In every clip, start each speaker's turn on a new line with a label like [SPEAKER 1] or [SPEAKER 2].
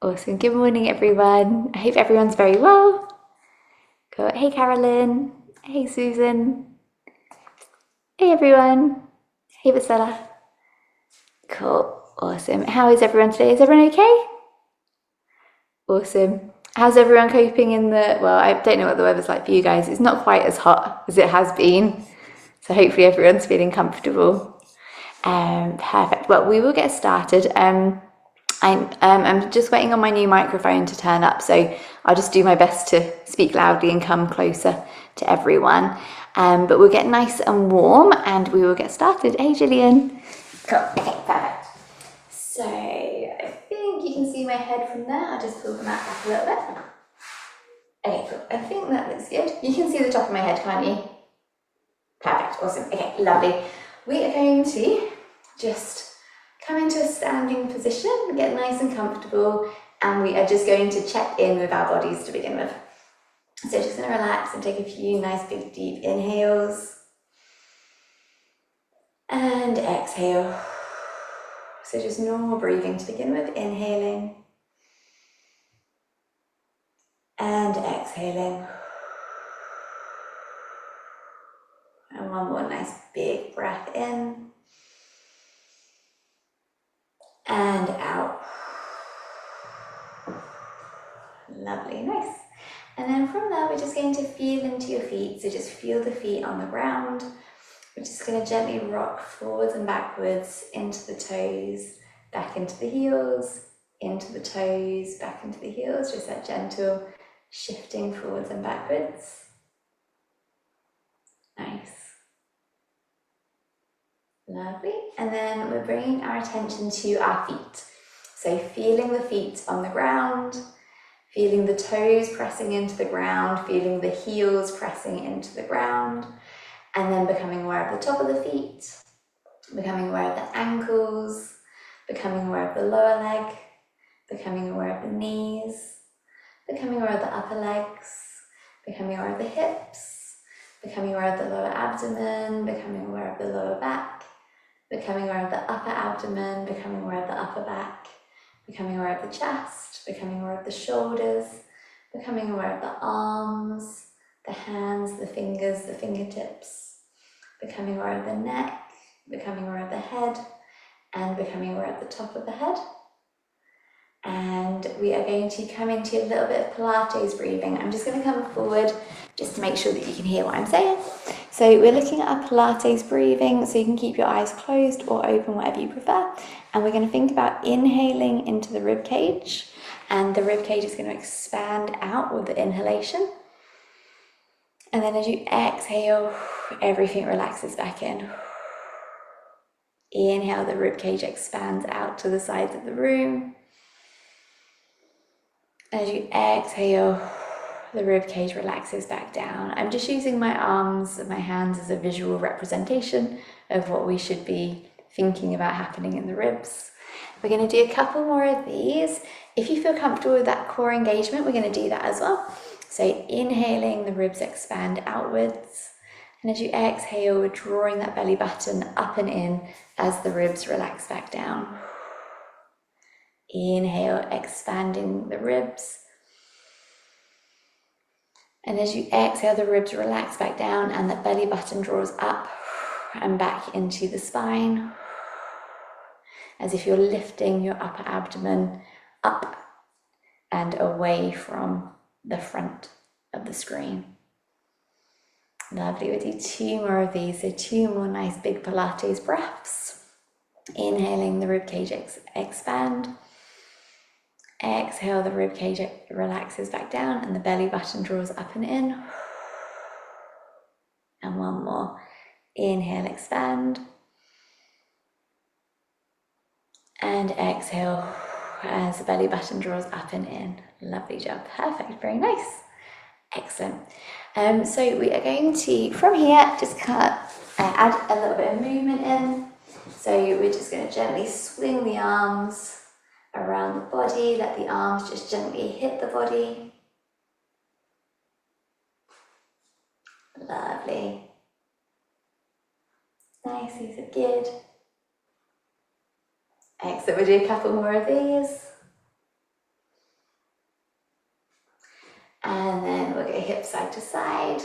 [SPEAKER 1] Awesome. Good morning, everyone. I hope everyone's very well. Cool. Hey, Carolyn. Hey, Susan. Hey, everyone. Hey, Vasella. Cool. Awesome. How is everyone today? Is everyone okay? Awesome. How's everyone coping in the, well, I don't know what the weather's like for you guys. It's not quite as hot as it has been. So hopefully everyone's feeling comfortable. Perfect. Well, we will get started. I'm just waiting on my new microphone to turn up, so I'll just do my best to speak loudly and come closer to everyone. But we'll get nice and warm and we will get started. Hey, Gillian. Cool. Okay, perfect. So I think you can see my head from there. I'll just pull the mat back a little bit. Okay, cool. I think that looks good. You can see the top of my head, can't you? Perfect. Awesome. Okay, lovely. We are going to just come into a standing position, get nice and comfortable, and we are just going to check in with our bodies to begin with. So just going to relax and take a few nice big deep inhales and exhale. So just normal breathing to begin with, inhaling and exhaling. And one more nice big breath in and out. Lovely, nice. And then from there, we're just going to feel into your feet. So just feel the feet on the ground. We're just going to gently rock forwards and backwards into the toes, back into the heels, into the toes, back into the heels. Just that gentle shifting forwards and backwards. Nice. Lovely. And then we're bringing our attention to our feet. So feeling the feet on the ground, feeling the toes pressing into the ground, feeling the heels pressing into the ground, and then becoming aware of the top of the feet, becoming aware of the ankles, becoming aware of the lower leg, becoming aware of the knees, becoming aware of the upper legs, becoming aware of the hips, becoming aware of the lower abdomen, becoming aware of the lower back, becoming aware of the upper abdomen, becoming aware of the upper back, becoming aware of the chest, becoming aware of the shoulders, becoming aware of the arms, the hands, the fingers, the fingertips, becoming aware of the neck, becoming aware of the head, and becoming aware of the top of the head. And we are going to come into a little bit of Pilates breathing. I'm just going to come forward just to make sure that you can hear what I'm saying. So we're looking at our Pilates breathing, so you can keep your eyes closed or open, whatever you prefer. And we're going to think about inhaling into the rib cage, and the rib cage is going to expand out with the inhalation. And then as you exhale, everything relaxes back in. Inhale, the rib cage expands out to the sides of the room. As you exhale, the rib cage relaxes back down. I'm just using my arms and my hands as a visual representation of what we should be thinking about happening in the ribs. We're going to do a couple more of these. If you feel comfortable with that core engagement, we're going to do that as well. So inhaling, the ribs expand outwards. And as you exhale, we're drawing that belly button up and in as the ribs relax back down. Inhale, expanding the ribs. And as you exhale, the ribs relax back down and the belly button draws up and back into the spine, as if you're lifting your upper abdomen up and away from the front of the screen. Lovely. We'll do two more of these, so two more nice big Pilates breaths. Inhaling, the ribcage expand. Exhale, the ribcage relaxes back down and the belly button draws up and in. And one more. Inhale, expand. And exhale as the belly button draws up and in. Lovely job. Perfect. Very nice. Excellent. So we are going to, from here, just add a little bit of movement in. So we're just going to gently swing the arms around the body. Let the arms just gently hit the body. Lovely. Nice, these are good. Excellent. We'll do a couple more of these. side to side.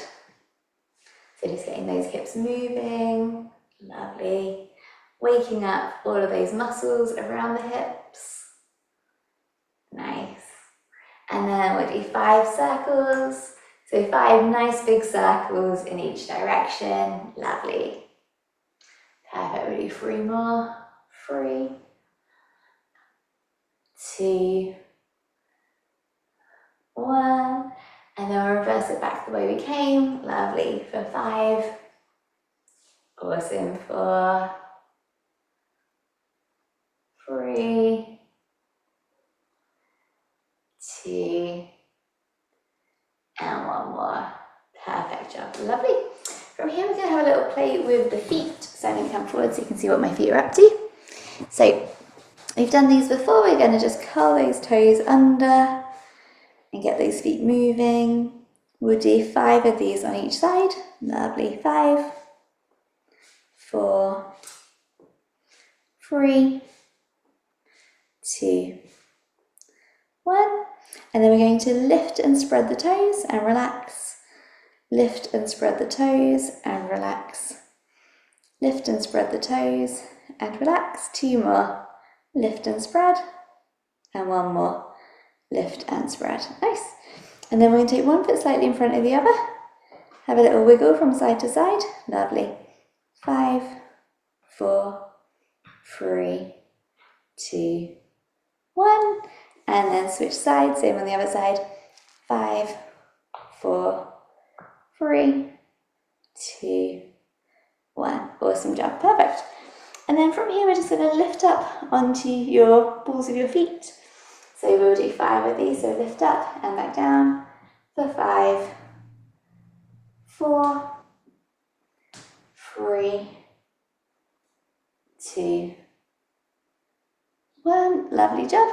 [SPEAKER 1] So just getting those hips moving, lovely. Waking up all of those muscles around the hips. Nice. And then we'll do 5 circles. So 5 nice big circles in each direction. Lovely. Perfect. We'll do 3 more. 3, 2, 1. And then we'll reverse it back the way we came. Lovely. For 5. Awesome. 4, 3, 2, and 1 more. Perfect job. Lovely. From here we're going to have a little play with the feet. So I'm going to come forward so you can see what my feet are up to. So we've done these before. We're going to just curl those toes under and get those feet moving. We'll do 5 of these on each side. Lovely. 5, 4, 3, 2, 1. And then we're going to lift and spread the toes and relax. Lift and spread the toes and relax. Lift and spread the toes and relax. 2 more. Lift and spread. And 1 more. Lift and spread. Nice. And then we're going to take 1 foot slightly in front of the other. Have a little wiggle from side to side. Lovely. 5, 4, 3, 2, 1. And then switch sides, same on the other side. 5, 4, 3, 2, 1. Awesome job. Perfect. And then from here, we're just going to lift up onto your balls of your feet. So we'll do 5 of these. So lift up and back down for 5, 4, 3, 2, 1. Lovely job.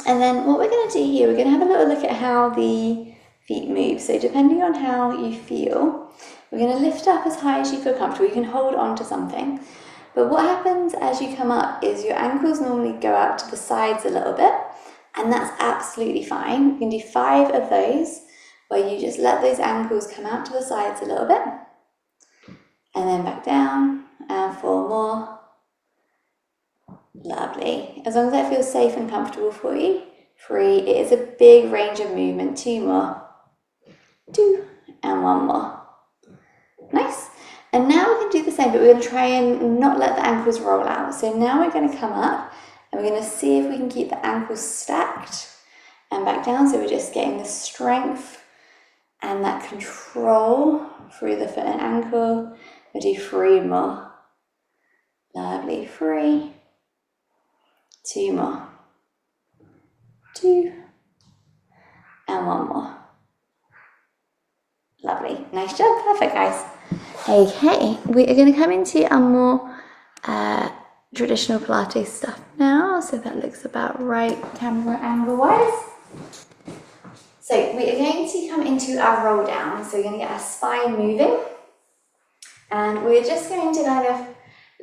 [SPEAKER 1] And then what we're going to do here, we're going to have a little look at how the feet move. So depending on how you feel, we're going to lift up as high as you feel comfortable. You can hold on to something. But what happens as you come up is your ankles normally go out to the sides a little bit, and that's absolutely fine. You can do 5 of those where you just let those ankles come out to the sides a little bit, and then back down, and 4 more. Lovely. As long as that feels safe and comfortable for you. 3, it is a big range of movement. 2 more. 2, and 1 more. Nice. And now we can do the same, but we're going to try and not let the ankles roll out. So now we're going to come up and we're going to see if we can keep the ankles stacked and back down. So we're just getting the strength and that control through the foot and ankle. We'll do 3 more. Lovely. 3, 2 more. 2, and 1 more. Lovely. Nice job. Perfect, guys. Okay, we are going to come into our more traditional Pilates stuff now. So that looks about right camera angle wise. So we are going to come into our roll down. So we're going to get our spine moving. And we're just going to kind of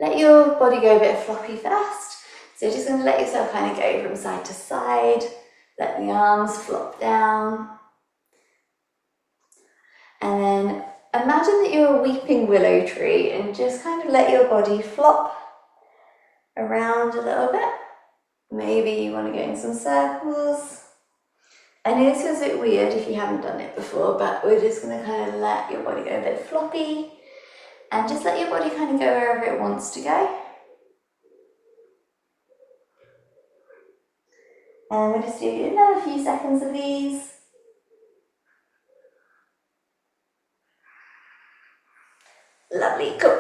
[SPEAKER 1] let your body go a bit floppy first. So you're just going to let yourself kind of go from side to side. Let the arms flop down. And then imagine that you're a weeping willow tree and just kind of let your body flop around a little bit. Maybe you want to go in some circles. I know this feels a bit weird if you haven't done it before, but we're just going to kind of let your body go a bit floppy and just let your body kind of go wherever it wants to go. And we'll just do another few seconds of these. Lovely, cool.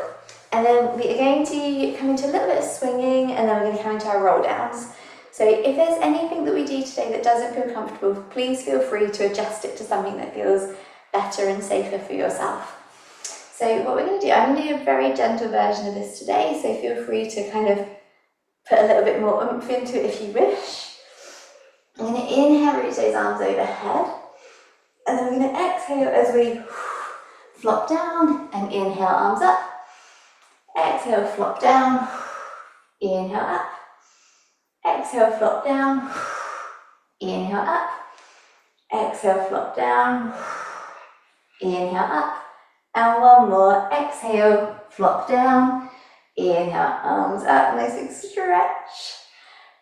[SPEAKER 1] And then we are going to come into a little bit of swinging, and then we're going to come into our roll downs. So if there's anything that we do today that doesn't feel comfortable, please feel free to adjust it to something that feels better and safer for yourself. So what we're going to do, I'm going to do a very gentle version of this today, so feel free to kind of put a little bit more oomph into it if you wish. I'm going to inhale, reach those arms overhead, and then we're going to exhale as we flop down and inhale, arms up. Exhale, flop down. Inhale up. Exhale, flop down. Inhale up. Exhale, flop down. Inhale up. And one more. Exhale, flop down. Inhale, arms up, nice big stretch.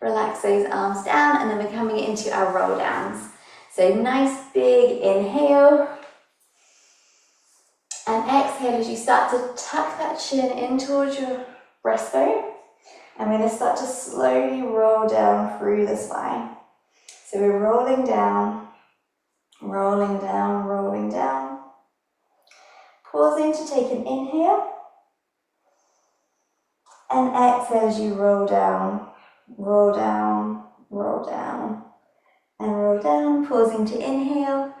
[SPEAKER 1] Relax those arms down, and then we're coming into our roll downs. So nice big inhale. And exhale as you start to tuck that chin in towards your breastbone. And we're going to start to slowly roll down through the spine. So we're rolling down, rolling down, rolling down. Pausing to take an inhale. And exhale as you roll down, roll down, roll down, and roll down. Pausing to inhale.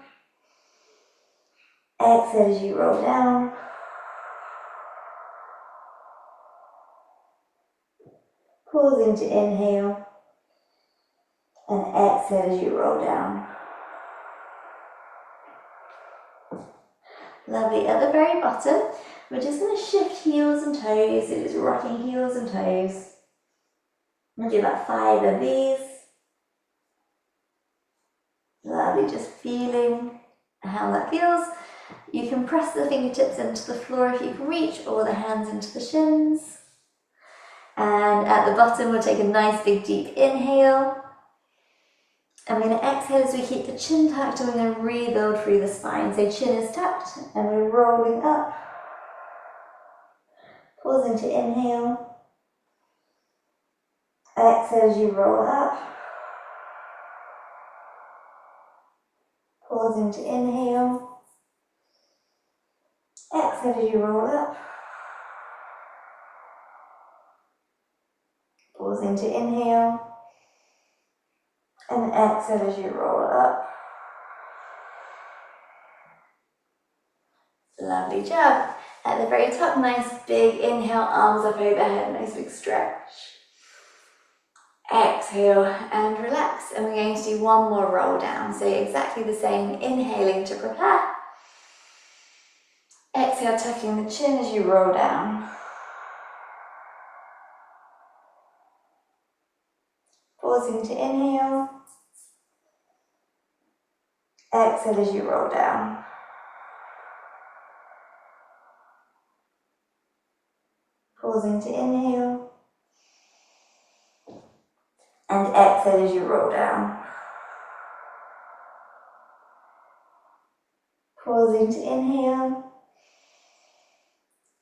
[SPEAKER 1] Exhale as you roll down. Pausing to inhale. And exhale as you roll down. Lovely. At the very bottom, we're just going to shift heels and toes. So just rocking heels and toes. We'll do about 5 of these. Lovely. Just feeling how that feels. You can press the fingertips into the floor if you can reach, or the hands into the shins. And at the bottom, we'll take a nice big deep inhale. And we're going to exhale as we keep the chin tucked, and we're going to rebuild through the spine. So chin is tucked, and we're rolling up. Pausing to inhale. Exhale as you roll up. Pausing to inhale. Exhale as you roll up. Pausing to inhale. And exhale as you roll up. Lovely job. At the very top, nice big inhale, arms up overhead, nice big stretch. Exhale and relax. And we're going to do one more roll down. So exactly the same, inhaling to prepare. Exhale, tucking the chin as you roll down. Pausing to inhale. Exhale as you roll down. Pausing to inhale. And exhale as you roll down. Pausing to inhale.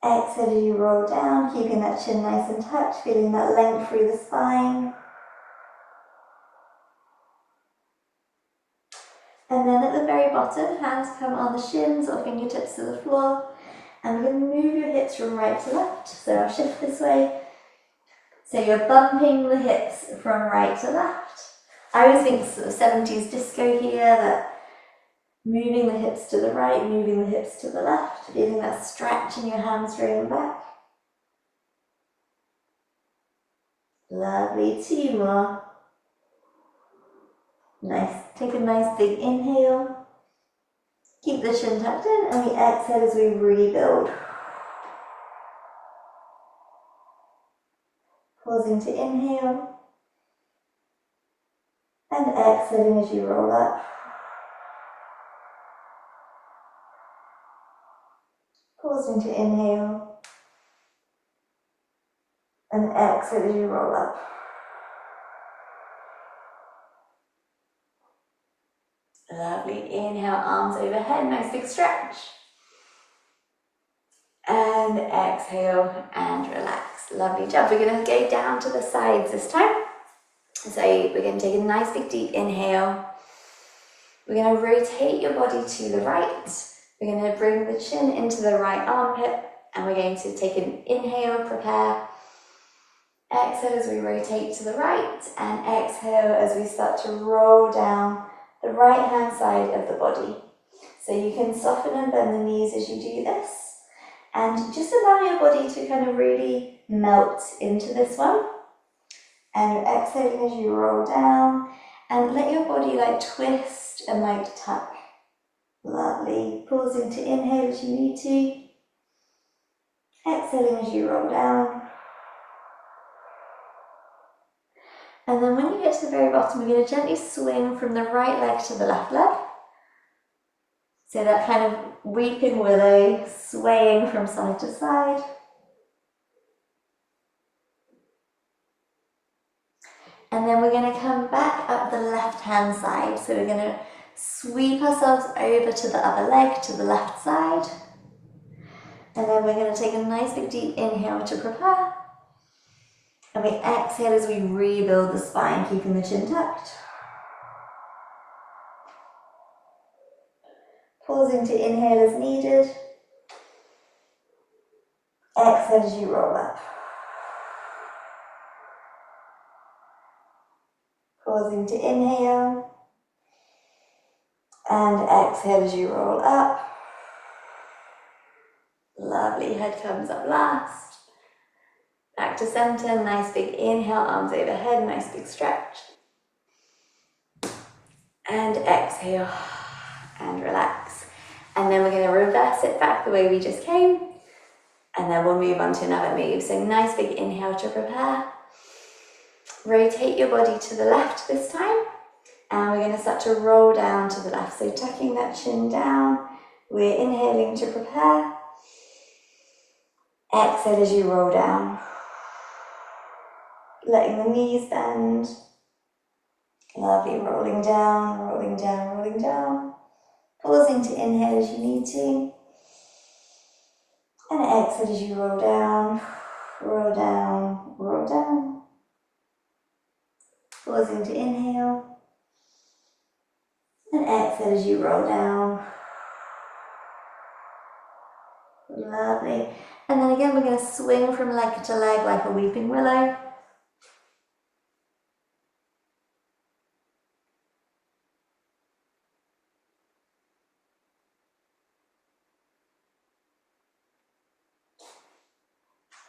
[SPEAKER 1] Exhale as you roll down, keeping that chin nice and tucked, feeling that length through the spine. And then at the very bottom, hands come on the shins or fingertips to the floor. And we're going to move your hips from right to left. So I'll shift this way. So you're bumping the hips from right to left. I always think sort of 70s disco here, that moving the hips to the right, moving the hips to the left, feeling that stretch in your hamstring back. Lovely, 2 more. Nice. Take a nice big inhale. Keep the chin tucked in, and we exhale as we rebuild. Pausing to inhale. And exhaling as you roll up. Pausing to inhale. And exhale as you roll up. Lovely. Inhale, arms overhead, nice big stretch. And exhale and relax. Lovely job. We're going to go down to the sides this time. So we're going to take a nice big deep inhale. We're going to rotate your body to the right. We're going to bring the chin into the right armpit, and we're going to take an inhale, prepare. Exhale as we rotate to the right, and exhale as we start to roll down the right hand side of the body. So you can soften and bend the knees as you do this, and just allow your body to kind of really melt into this one. And you're exhaling as you roll down, and let your body like twist and like tuck. Lovely. Pausing to inhale as you need to. Exhaling as you roll down. And then when you get to the very bottom, we're going to gently swing from the right leg to the left leg. So that kind of weeping willow, swaying from side to side. And then we're going to come back up the left hand side. So we're going to sweep ourselves over to the other leg, to the left side. And then we're going to take a nice big deep inhale to prepare. And we exhale as we rebuild the spine, keeping the chin tucked. Pausing to inhale as needed. Exhale as you roll up. Pausing to inhale. And exhale as you roll up. Lovely, head comes up last. Back to center, nice big inhale, arms overhead, nice big stretch. And exhale, and relax. And then we're going to reverse it back the way we just came. And then we'll move on to another move. So nice big inhale to prepare. Rotate your body to the left this time. And we're going to start to roll down to the left. So tucking that chin down. We're inhaling to prepare. Exhale as you roll down. Letting the knees bend. Lovely, rolling down, rolling down, rolling down. Pausing to inhale as you need to. And exhale as you roll down, roll down, roll down. Pausing to inhale. And exhale as you roll down. Lovely. And then again, we're going to swing from leg to leg like a weeping willow.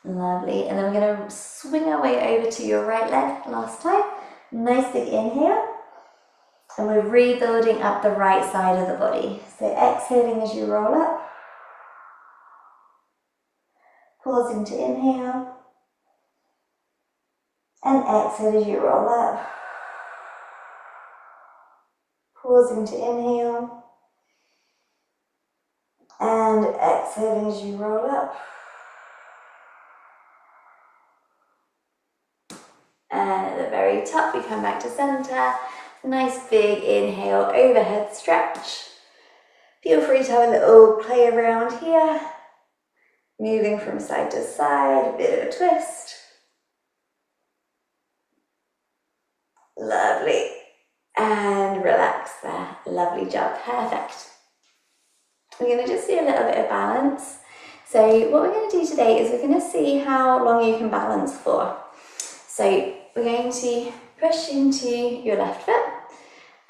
[SPEAKER 1] Lovely. And then we're going to swing our way over to your right leg last time. Nice big inhale. And we're rebuilding up the right side of the body. So exhaling as you roll up. Pausing to inhale. And exhale as you roll up. Pausing to inhale. And exhaling as you roll up. And at the very top, we come back to center. Nice big inhale, overhead stretch. Feel free to have a little play around here. Moving from side to side, a bit of a twist. Lovely. And relax there. Lovely job. Perfect. We're going to just do a little bit of balance. So what we're going to do today is we're going to see how long you can balance for. So we're going to push into your left foot,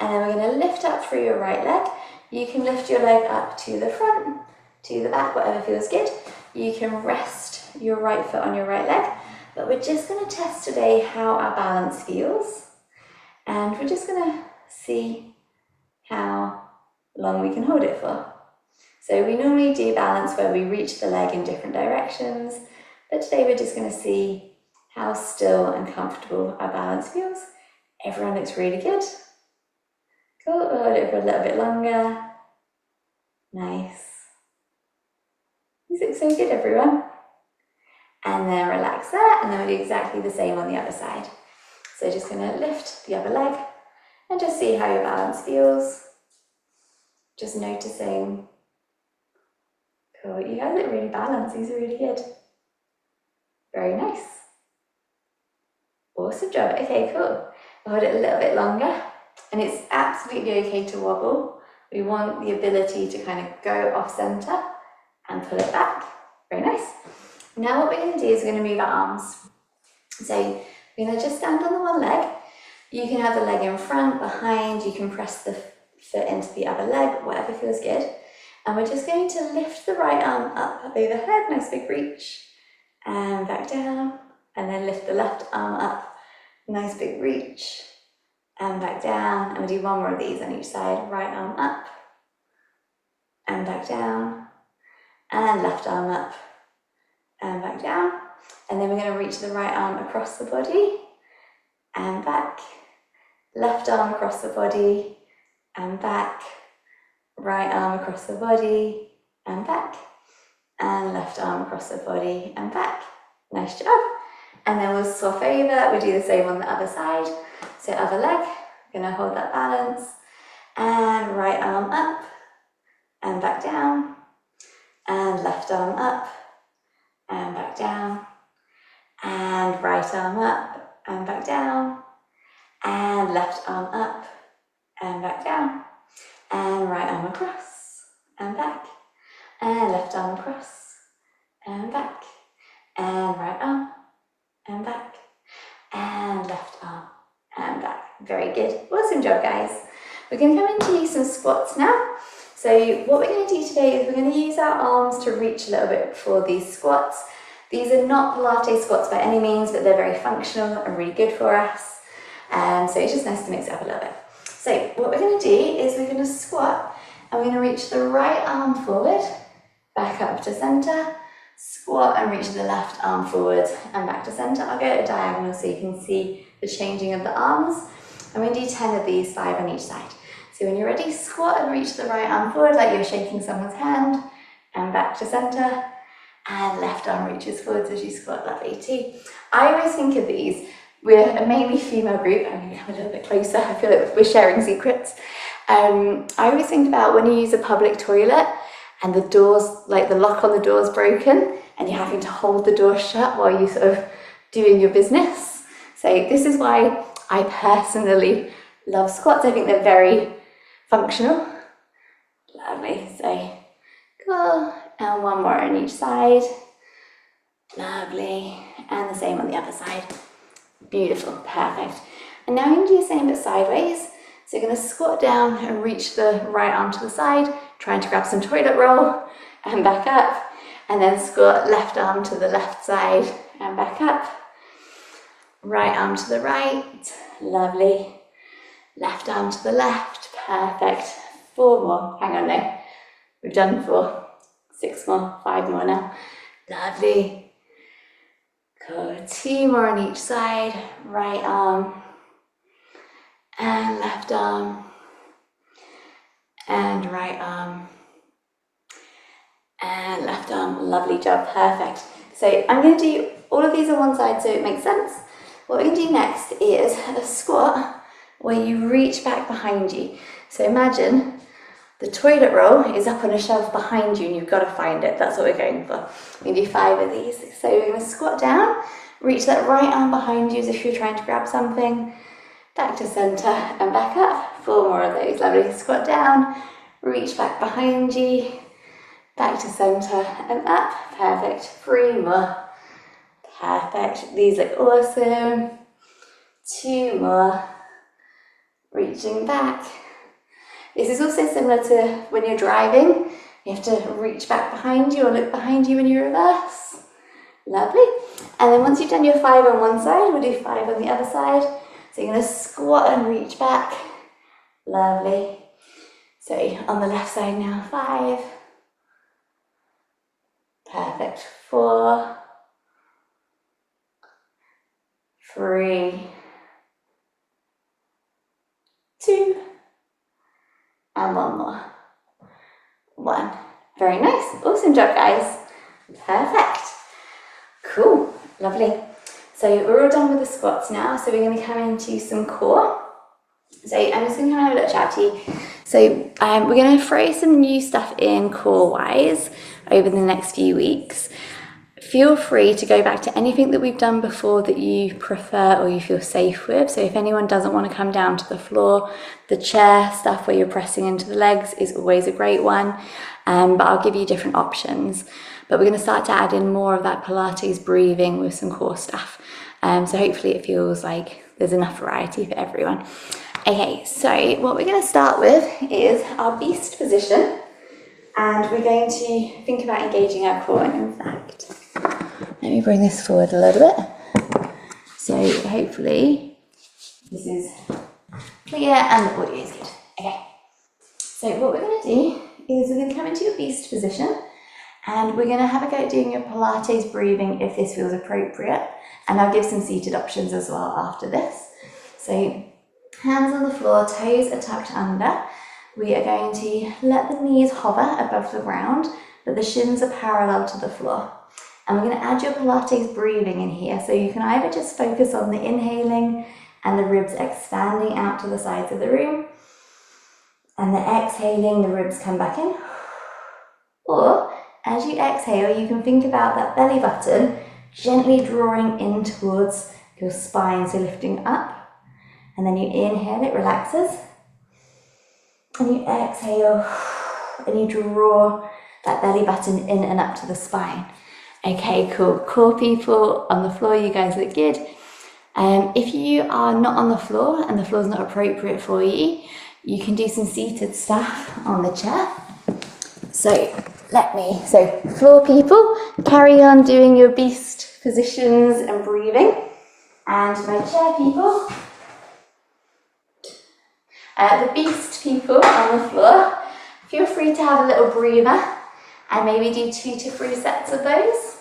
[SPEAKER 1] and then we're going to lift up through your right leg. You can lift your leg up to the front, to the back, whatever feels good. You can rest your right foot on your right leg, but we're just going to test today how our balance feels. And we're just going to see how long we can hold it for. So we normally do balance where we reach the leg in different directions, but today we're just going to see how still and comfortable our balance feels. Everyone looks really good. Cool, we'll hold it for a little bit longer. Nice. These look so good, everyone. And then relax there, and then we'll do exactly the same on the other side. So just gonna lift the other leg and just see how your balance feels. Just noticing. Cool, you guys look really balanced, these are really good. Very nice. Awesome job. Okay, cool. We'll hold it a little bit longer, and it's absolutely okay to wobble. We want the ability to kind of go off center and pull it back. Very nice. Now what we're going to do is we're going to move our arms. So we're going to just stand on the one leg. You can have the leg in front, behind, you can press the foot into the other leg, whatever feels good. And we're just going to lift the right arm up overhead, nice big reach, and back down. And then lift the left arm up, nice big reach, and back down. And we'll do one more of these on each side. Right arm up, and back down, and left arm up, and back down. And then we're going to reach the right arm across the body, and back. Left arm across the body, and back. right arm across the body and back, and left arm across the body and back. Nice job. And then we'll swap over, we'll do the same on the other side. So other leg, gonna hold that balance, and right arm up and back down, and left arm up and back down, and right arm up and back down, and left arm up and back down, and right arm across and back, and left arm across and back, and right arm and back, and left arm and back. Very good. Awesome job, guys. We're going to come into some squats now. So what we're going to do today is we're going to use our arms to reach a little bit for these squats. These are not Pilates squats by any means, but they're very functional and really good for us. So it's just nice to mix it up a little bit. So what we're going to do is we're going to squat, and we're going to reach the right arm forward, back up to center, squat and reach the left arm forward and back to center. I'll go at a diagonal so you can see the changing of the arms. I'm going to do 10 of these, 5 on each side. So when you're ready, squat and reach the right arm forward like you're shaking someone's hand, and back to center, and left arm reaches forwards as you squat. Lovely too. I always think of these, we're a mainly female group. I'm going to come a little bit closer. I feel like we're sharing secrets. I always think about when you use a public toilet and the doors, like the lock on the door is broken and you're having to hold the door shut while you're sort of doing your business. So this is why I personally love squats. I think they're very functional. Lovely. So cool. And one more on each side. Lovely. And the same on the other side. Beautiful. Perfect. And now I'm going to do the same but sideways. So you're going to squat down and reach the right arm to the side, trying to grab some toilet roll and back up, and then squat left arm to the left side and back up, right arm to the right, lovely, left arm to the left, perfect. 4 more, hang on now, we've done 4, 6 more, 5 more now, lovely. Good, 2 more on each side, right arm and left arm and right arm and left arm. Lovely job, perfect. So I'm going to do all of these on one side so it makes sense. What we're going to do next is a squat where you reach back behind you. So imagine the toilet roll is up on a shelf behind you and you've got to find it. That's what we're going for. We're going to do 5 of these. So we're going to squat down, reach that right arm behind you as if you're trying to grab something, back to center and back up. 4 more of those. Lovely. Squat down, reach back behind you, back to center and up. Perfect. 3 more. Perfect. These look awesome. 2 more. Reaching back. This is also similar to when you're driving. You have to reach back behind you or look behind you when you reverse. Lovely. And then once you've done your 5 on one side, we'll do 5 on the other side. So you're going to squat and reach back. Lovely. So on the left side now, 5. Perfect. 4. 3. 2. And 1 more. 1. Very nice. Awesome job, guys. Perfect. Cool. Lovely. So we're all done with the squats now, so we're going to come into some core. So I'm just going to come and have a little chat to you. So we're going to throw some new stuff in core-wise over the next few weeks. Feel free to go back to anything that we've done before that you prefer or you feel safe with. So if anyone doesn't want to come down to the floor, the chair stuff where you're pressing into the legs is always a great one. But I'll give you different options. But we're going to start to add in more of that Pilates breathing with some core stuff. So hopefully it feels like there's enough variety for everyone. Okay, so what we're going to start with is our beast position. And we're going to think about engaging our core. In fact, let me bring this forward a little bit. So hopefully this is clear and the audio is good. Okay, so what we're going to do is we're going to come into your beast position. And we're going to have a go at doing your Pilates breathing if this feels appropriate. And I'll give some seated options as well after this. So hands on the floor, toes are tucked under. we are going to let the knees hover above the ground, but the shins are parallel to the floor. And we're going to add your Pilates breathing in here. So you can either just focus on the inhaling and the ribs expanding out to the sides of the room, and the exhaling, the ribs come back in. Or as you exhale, you can think about that belly button gently drawing in towards your spine, so lifting up. And then you inhale, it relaxes. And you exhale, and you draw that belly button in and up to the spine. Okay, cool. Core people on the floor, you guys look good. If you are not on the floor and the floor is not appropriate for you, you can do some seated stuff on the chair. So floor people, carry on doing your beast positions and breathing. And my chair people, the beast people on the floor, feel free to have a little breather and maybe do 2 to 3 sets of those.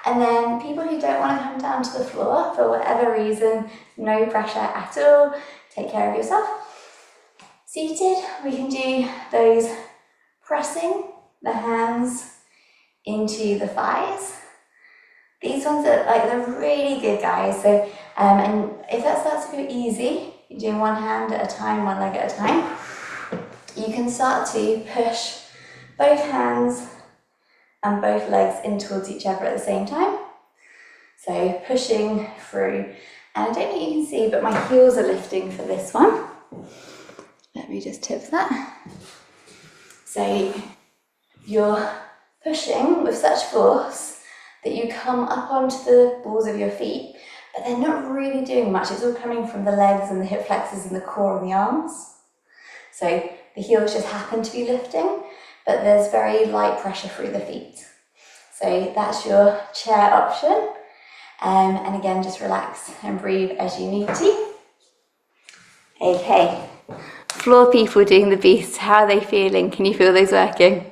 [SPEAKER 1] And then people who don't want to come down to the floor for whatever reason, no pressure at all, take care of yourself. Seated, we can do those pressing the hands into the thighs. These ones are they're really good, guys. So, and if that starts to go easy, you're doing one hand at a time, one leg at a time, you can start to push both hands and both legs in towards each other at the same time. So pushing through, and I don't think you can see, but my heels are lifting for this one. Let me just tip that. So you're pushing with such force that you come up onto the balls of your feet, but they're not really doing much. It's all coming from the legs and the hip flexors and the core and the arms. So the heels just happen to be lifting, but there's very light pressure through the feet. So that's your chair option. And again, just relax and breathe as you need to. Okay, floor people doing the beast, how are they feeling? Can you feel those working?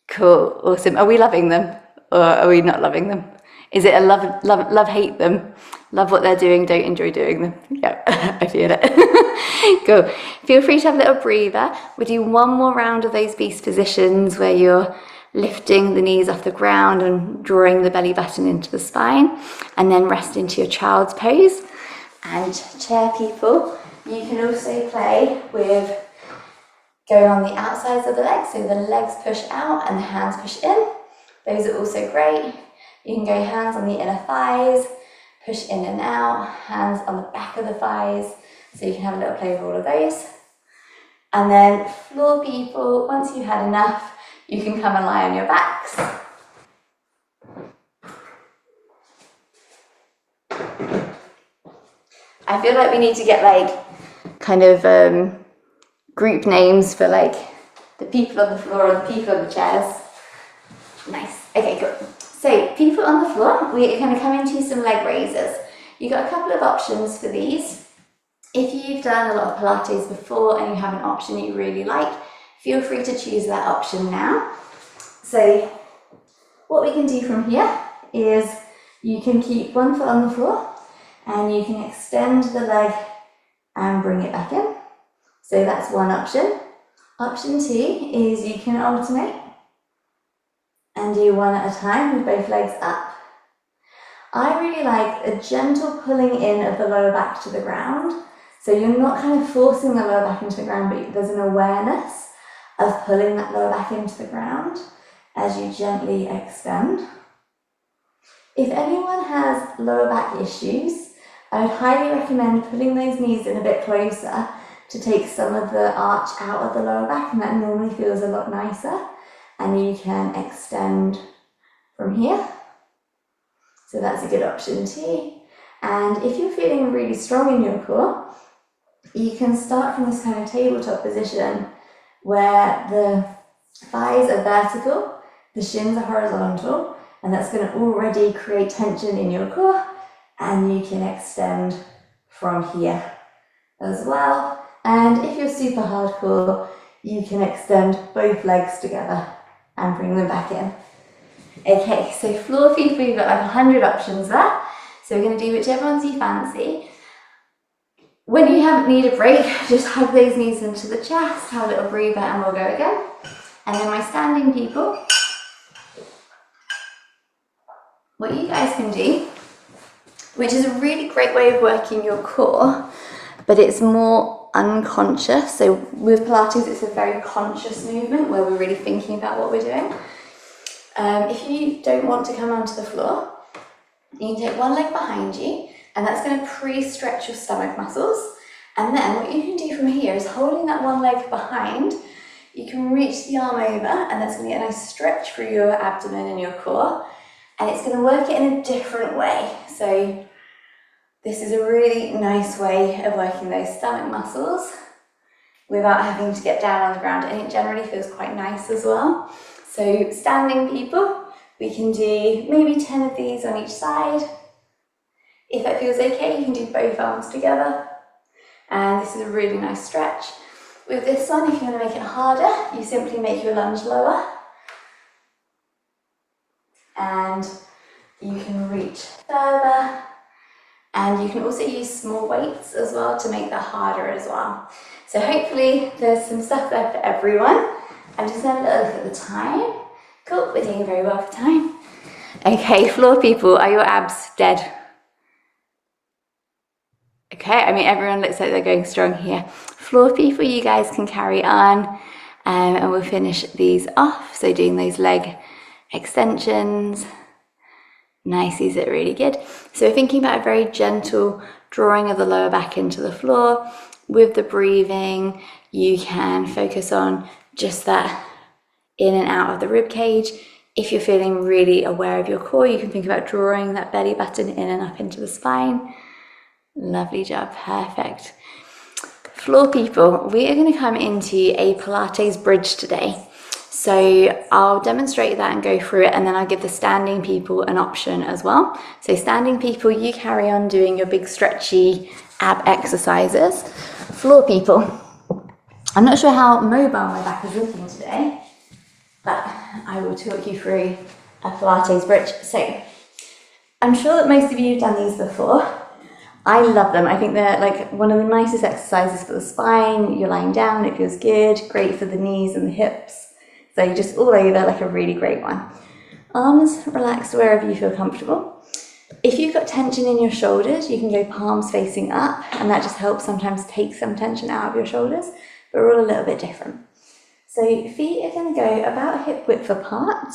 [SPEAKER 1] Cool, awesome. Are we loving them or are we not loving them? Is it a love, hate them? Love what they're doing, don't enjoy doing them. Yep, I feel it. Cool. Feel free to have a little breather. We'll do one more round of those beast positions where you're lifting the knees off the ground and drawing the belly button into the spine, and then rest into your child's pose. And chair people, you can also play with going on the outsides of the legs, so the legs push out and the hands push in. Those are also great. You can go hands on the inner thighs, push in and out, hands on the back of the thighs, so you can have a little play with all of those. And then floor people, once you've had enough, you can come and lie on your backs. I feel like we need to get group names for the people on the floor and the people on the chairs. Nice. Okay, cool. So people on the floor, we're going to come into some leg raises. You've got a couple of options for these. If you've done a lot of Pilates before and you have an option you really like, feel free to choose that option now. So what we can do from here is you can keep one foot on the floor and you can extend the leg and bring it back in. So that's one option. Option 2 is you can alternate and do one at a time with both legs up. I really like a gentle pulling in of the lower back to the ground. So you're not kind of forcing the lower back into the ground, but there's an awareness of pulling that lower back into the ground as you gently extend. If anyone has lower back issues, I would highly recommend pulling those knees in a bit closer to take some of the arch out of the lower back, and that normally feels a lot nicer. And you can extend from here. So that's a good option too. And if you're feeling really strong in your core, you can start from this kind of tabletop position where the thighs are vertical, the shins are horizontal, and that's going to already create tension in your core, and you can extend from here as well. And if you're super hardcore, you can extend both legs together and bring them back in. Okay, so floor people, you've got 100 options there. So we're going to do whichever ones you fancy. When you need a break, just hug those knees into the chest, have a little breather, and we'll go again. And then my standing people, what you guys can do, which is a really great way of working your core, but it's more unconscious. So with Pilates, it's a very conscious movement where we're really thinking about what we're doing. If you don't want to come onto the floor, you can take one leg behind you, and that's going to pre-stretch your stomach muscles. And then what you can do from here is holding that one leg behind, you can reach the arm over, and that's going to get a nice stretch through your abdomen and your core, and it's going to work it in a different way. So this is a really nice way of working those stomach muscles without having to get down on the ground, and it generally feels quite nice as well. So standing people, we can do maybe 10 of these on each side. If that feels okay, you can do both arms together. And this is a really nice stretch. With this one, if you want to make it harder, you simply make your lunge lower. And you can reach further. And you can also use small weights as well to make that harder as well. So hopefully there's some stuff there for everyone. I'm just going to look at the time. Cool, we're doing very well for time. Okay, floor people, are your abs dead? Okay, I mean, everyone looks like they're going strong here. Floor people, you guys can carry on, and we'll finish these off. So doing those leg extensions. Nice, these are really good. So we're thinking about a very gentle drawing of the lower back into the floor. With the breathing, you can focus on just that in and out of the rib cage. If you're feeling really aware of your core, you can think about drawing that belly button in and up into the spine. Lovely job, perfect. Floor people, we are going to come into a Pilates bridge today. So I'll demonstrate that and go through it, and then I'll give the standing people an option as well. So standing people, you carry on doing your big stretchy ab exercises. Floor people, I'm not sure how mobile my back is looking today, but I will talk you through a Pilates bridge. So I'm sure that most of you have done these before. I love them. I think they're like one of the nicest exercises for the spine. You're lying down, it feels good, great for the knees and the hips. So you're just all over, like a really great one. Arms relaxed wherever you feel comfortable. If you've got tension in your shoulders, you can go palms facing up, and that just helps sometimes take some tension out of your shoulders, but we're all a little bit different. So feet are going to go about hip width apart.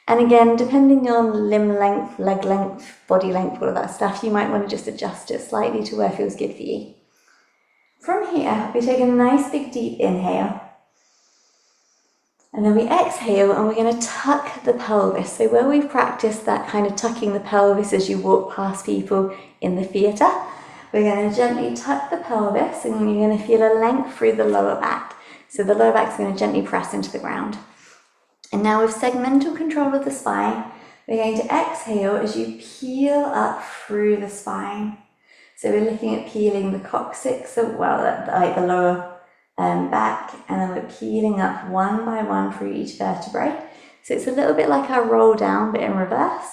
[SPEAKER 1] And again, depending on limb length, leg length, body length, all of that stuff, you might want to just adjust it slightly to where it feels good for you. From here, we take a nice big deep inhale. And then we exhale, and we're going to tuck the pelvis. So where we've practiced that kind of tucking the pelvis as you walk past people in the theatre, we're going to gently tuck the pelvis, and you're going to feel a length through the lower back. So the lower back's going to gently press into the ground. And now with segmental control of the spine, we're going to exhale as you peel up through the spine. So we're looking at peeling the coccyx, like the lower back, and then we're peeling up one by one through each vertebrae. So it's a little bit like our roll down, but in reverse.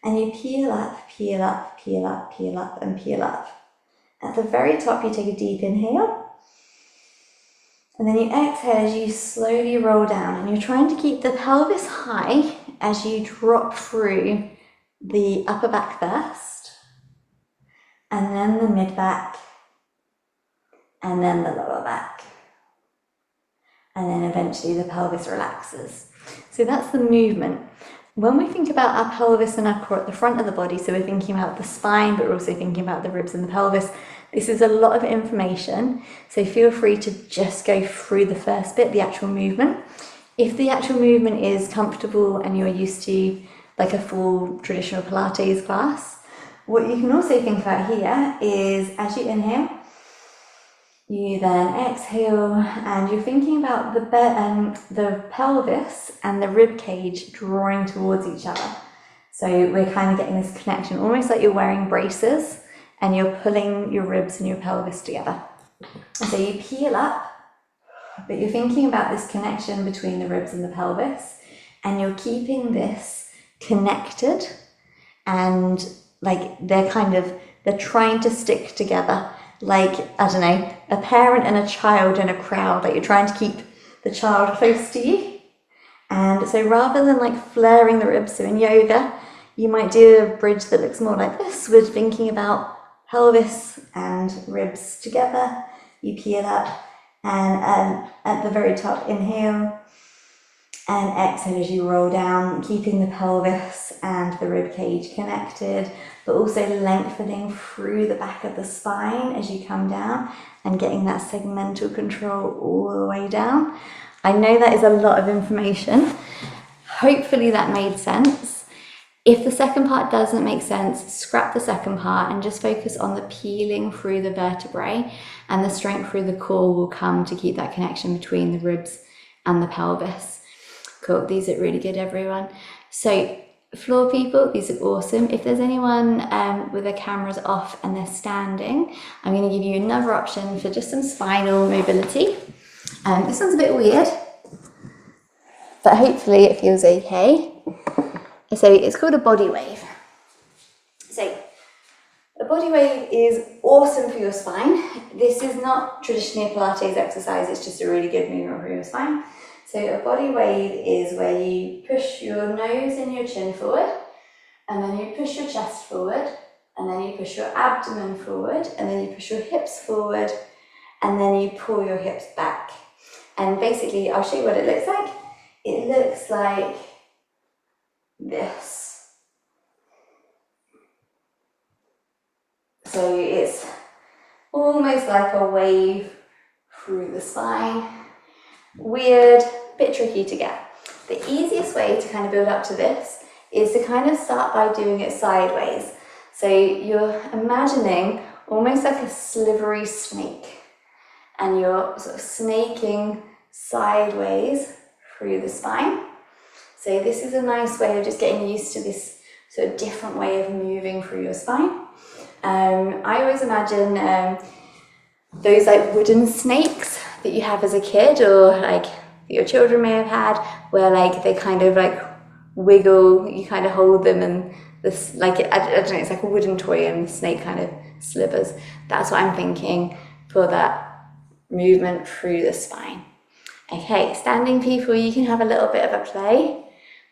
[SPEAKER 1] And you peel up, peel up, peel up, peel up, and peel up. At the very top, you take a deep inhale. And then you exhale as you slowly roll down, and you're trying to keep the pelvis high as you drop through the upper back first, and then the mid back, and then the lower back. And then eventually the pelvis relaxes. So that's the movement. When we think about our pelvis and our core at the front of the body, so we're thinking about the spine, but we're also thinking about the ribs and the pelvis, this is a lot of information, so feel free to just go through the first bit, the actual movement. If the actual movement is comfortable and you're used to like a full traditional Pilates class, what you can also think about here is as you inhale, you then exhale, and you're thinking about the pelvis and the rib cage drawing towards each other. So we're kind of getting this connection, almost like you're wearing braces, and you're pulling your ribs and your pelvis together. So you peel up, but you're thinking about this connection between the ribs and the pelvis, and you're keeping this connected, and like they're trying to stick together
[SPEAKER 2] like, I don't know, a parent and a child in a crowd, like you're trying to keep the child close to you. And so rather than like flaring the ribs, so in yoga, you might do a bridge that looks more like this. We're thinking about pelvis and ribs together. You peel up, and at the very top, inhale, and exhale as you roll down, keeping the pelvis and the rib cage connected, but also lengthening through the back of the spine as you come down and getting that segmental control all the way down. I know that is a lot of information. Hopefully that made sense. If the second part doesn't make sense, scrap the second part and just focus on the peeling through the vertebrae, and the strength through the core will come to keep that connection between the ribs and the pelvis. Cool, these are really good, everyone. So floor people, these are awesome. If there's anyone with their cameras off and they're standing, I'm going to give you another option for just some spinal mobility. This one's a bit weird, but hopefully it feels okay. So it's called a body wave. So a body wave is awesome for your spine. This is not traditionally a Pilates exercise, it's just a really good movement for your spine. So a body wave is where you push your nose and your chin forward, and then you push your chest forward, and then you push your abdomen forward, and then you push your hips forward, and then you pull your hips back. And basically, I'll show you what it looks like. It looks like this. So it's almost like a wave through the spine. Weird, bit tricky to get. The easiest way to kind of build up to this is to kind of start by doing it sideways. So you're imagining almost like a slivery snake, and you're sort of snaking sideways through the spine. So this is a nice way of just getting used to this sort of different way of moving through your spine. I always imagine those like wooden snakes that you have as a kid, or like that your children may have had, where like they kind of like wiggle, you kind of hold them, and this, like, I don't know, it's like a wooden toy and the snake kind of slivers. That's what I'm thinking for that movement through the spine. Okay, standing people, you can have a little bit of a play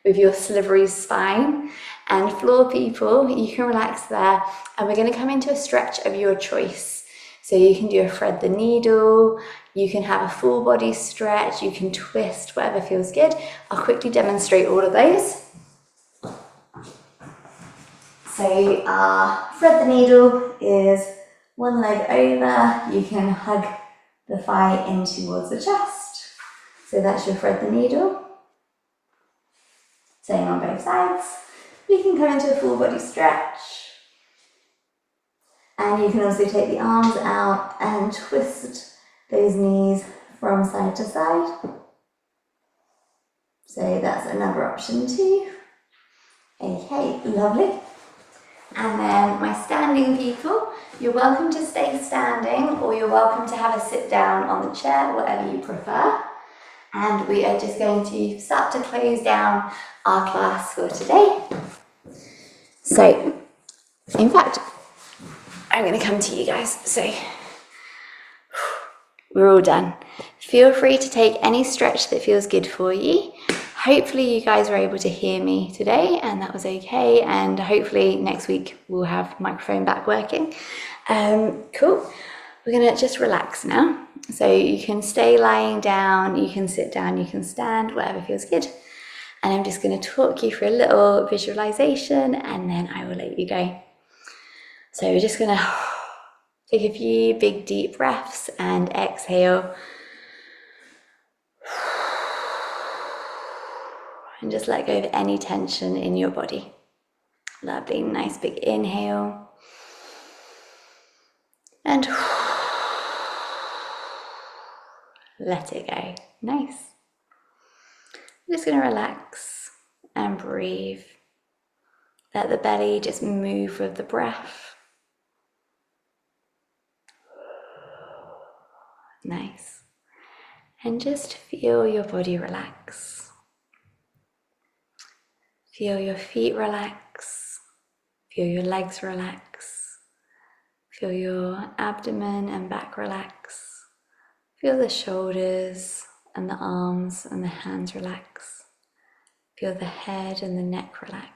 [SPEAKER 2] with your slivery spine, and floor people, you can relax there, and we're going to come into a stretch of your choice. So you can do a thread the needle, you can have a full body stretch, you can twist, whatever feels good. I'll quickly demonstrate all of those. So thread the needle is one leg over, you can hug the thigh in towards the chest. So that's your thread the needle. Same on both sides. You can come into a full body stretch. And you can also take the arms out and twist those knees from side to side. So that's another option too. Okay, lovely. And then my standing people, you're welcome to stay standing, or you're welcome to have a sit down on the chair, whatever you prefer. And we are just going to start to close down our class for today. So, in fact, I'm going to come to you guys. So, we're all done. Feel free to take any stretch that feels good for you. Hopefully you guys were able to hear me today, and that was okay. And hopefully next week we'll have microphone back working. Cool. We're going to just relax now. So you can stay lying down, you can sit down, you can stand, whatever feels good. And I'm just going to talk you through a little visualization, and then I will let you go. So we're just going to take a few big deep breaths and exhale. And just let go of any tension in your body. Lovely, nice big inhale. And let it go. Nice. I'm just going to relax and breathe. Let the belly just move with the breath. Nice. And just feel your body relax. Feel your feet relax. Feel your legs relax.
[SPEAKER 1] Feel your abdomen and back relax. Feel the shoulders and the arms and the hands relax. Feel the head and the neck relax.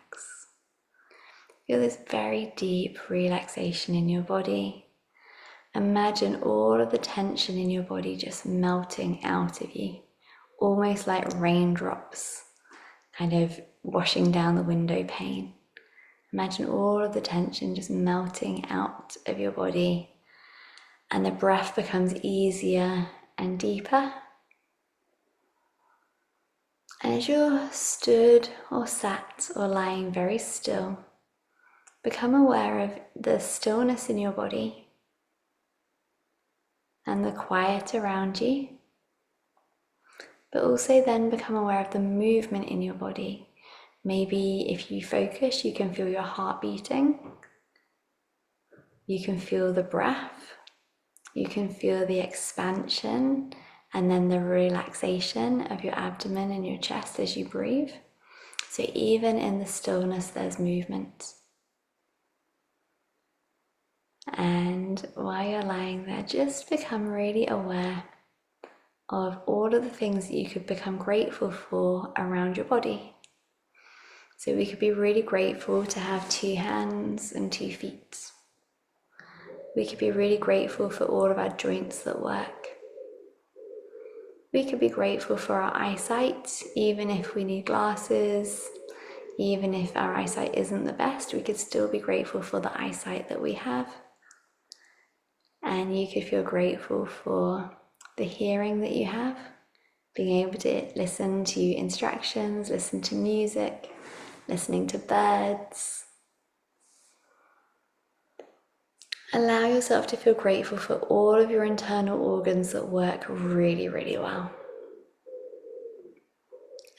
[SPEAKER 1] Feel this very deep relaxation in your body. Imagine all of the tension in your body just melting out of you, almost like raindrops kind of washing down the window pane. Imagine all of the tension just melting out of your body, and the breath becomes easier and deeper. And as you're stood or sat or lying very still, become aware of the stillness in your body and the quiet around you, but also then become aware of the movement in your body. Maybe if you focus, you can feel your heart beating. You can feel the breath. You can feel the expansion and then the relaxation of your abdomen and your chest as you breathe. So even in the stillness, there's movement. And while you're lying there, just become really aware of all of the things that you could become grateful for around your body. So we could be really grateful to have 2 hands and 2 feet. We could be really grateful for all of our joints that work. We could be grateful for our eyesight, even if we need glasses, even if our eyesight isn't the best, we could still be grateful for the eyesight that we have. And you could feel grateful for the hearing that you have, being able to listen to instructions, listen to music, listening to birds. Allow yourself to feel grateful for all of your internal organs that work really, really well.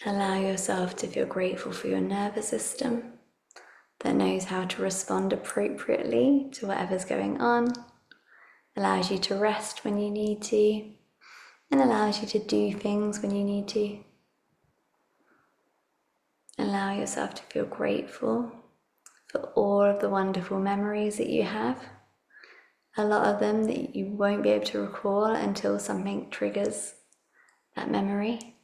[SPEAKER 1] Allow yourself to feel grateful for your nervous system that knows how to respond appropriately to whatever's going on, allows you to rest when you need to, and allows you to do things when you need to. Allow yourself to feel grateful for all of the wonderful memories that you have. A lot of them that you won't be able to recall until something triggers that memory.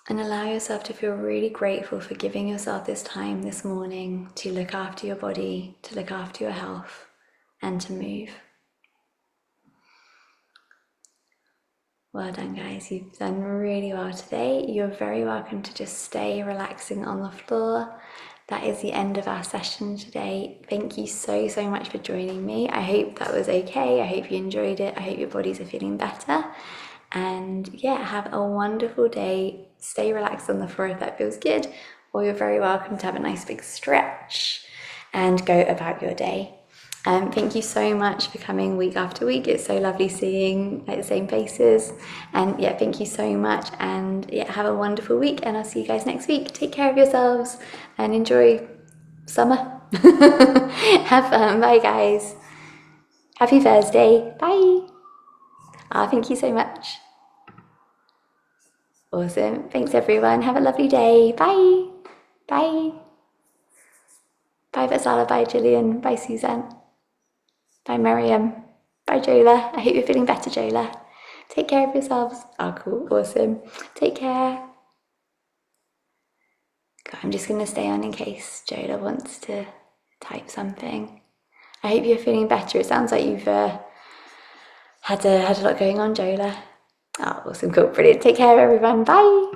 [SPEAKER 1] And allow yourself to feel really grateful for giving yourself this time this morning to look after your body, to look after your health, and to move. Well done, guys. You've done really well today. You're very welcome to just stay relaxing on the floor. That is the end of our session today. Thank you so much for joining me. I hope that was okay. I hope you enjoyed it. I hope your bodies are feeling better. And yeah, have a wonderful day. Stay relaxed on the floor if that feels good, or you're very welcome to have a nice big stretch and go about your day. Thank you so much for coming week after week. It's so lovely seeing the same faces. And yeah, thank you so much. And yeah, have a wonderful week. And I'll see you guys next week. Take care of yourselves and enjoy summer. Have fun. Bye, guys. Happy Thursday. Bye. Thank you so much. Awesome. Thanks, everyone. Have a lovely day. Bye. Bye. Bye, Vasala. Bye, Gillian. Bye, Suzanne. Bye, Miriam. Bye, Jola. I hope you're feeling better, Jola. Take care of yourselves. Oh, cool. Awesome. Take care. God, I'm just going to stay on in case Jola wants to type something. I hope you're feeling better. It sounds like you've had a lot going on, Jola. Oh, awesome. Cool. Brilliant. Take care, everyone. Bye.